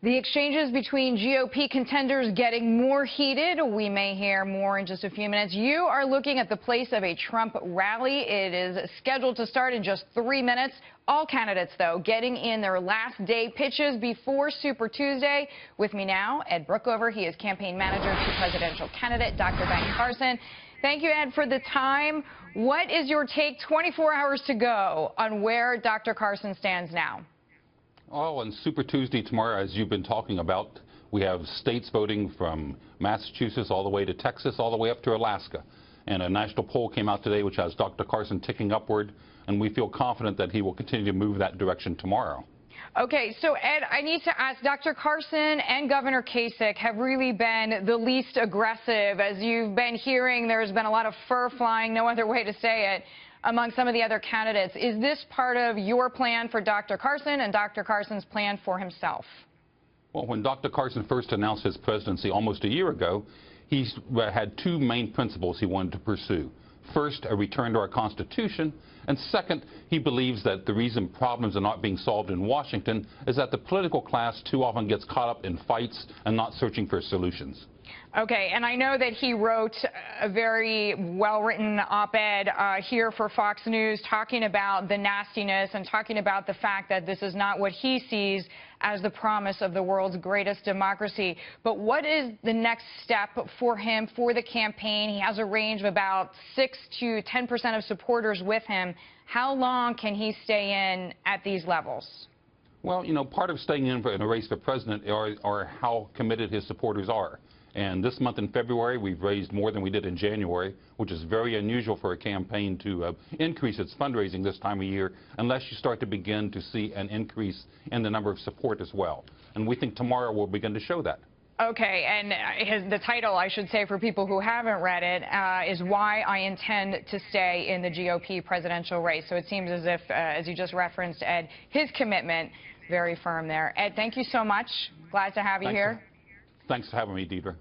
The exchanges between GOP contenders getting more heated. We may hear more in just a few minutes. You are looking at the place of a Trump rally. It is scheduled to start in just 3 minutes. All candidates, though, getting in their last day pitches before Super Tuesday. With me now, Ed Brookover. He is campaign manager to presidential candidate Dr. Ben Carson. Thank you, Ed, for the time. What is your take 24 hours to go on where Dr. Carson stands now? Oh, on Super Tuesday tomorrow, as you've been talking about, we have states voting from Massachusetts all the way to Texas, all the way up to Alaska. And a national poll came out today which has Dr. Carson ticking upward, and we feel confident that he will continue to move that direction tomorrow. Okay, so Ed, I need to ask, Dr. Carson and Governor Kasich have really been the least aggressive. As you've been hearing, there's been a lot of fur flying, no other way to say it, among some of the other candidates. Is this part of your plan for Dr. Carson and Dr. Carson's plan for himself? Well, when Dr. Carson first announced his presidency almost a year ago, he had two main principles he wanted to pursue. First, a return to our Constitution, and second, he believes that the reason problems are not being solved in Washington is that the political class too often gets caught up in fights and not searching for solutions. Okay, and I know that he wrote a very well-written op-ed here for Fox News talking about the nastiness and talking about the fact that this is not what he sees as the promise of the world's greatest democracy. But what is the next step for him, for the campaign? He has a range of about 6 to 10% of supporters with him. How long can he stay in at these levels? Well, you know, part of staying in a race for president are how committed his supporters are. And this month in February, we've raised more than we did in January, which is very unusual for a campaign to increase its fundraising this time of year, unless you start to begin to see an increase in the number of support as well. And we think tomorrow will begin to show that. Okay, and the title, I should say, for people who haven't read it, is Why I Intend to Stay in the GOP Presidential Race. So it seems as if, as you just referenced, Ed, his commitment, very firm there. Ed, thank you so much. Glad to have you here. Thanks for having me, Deidre.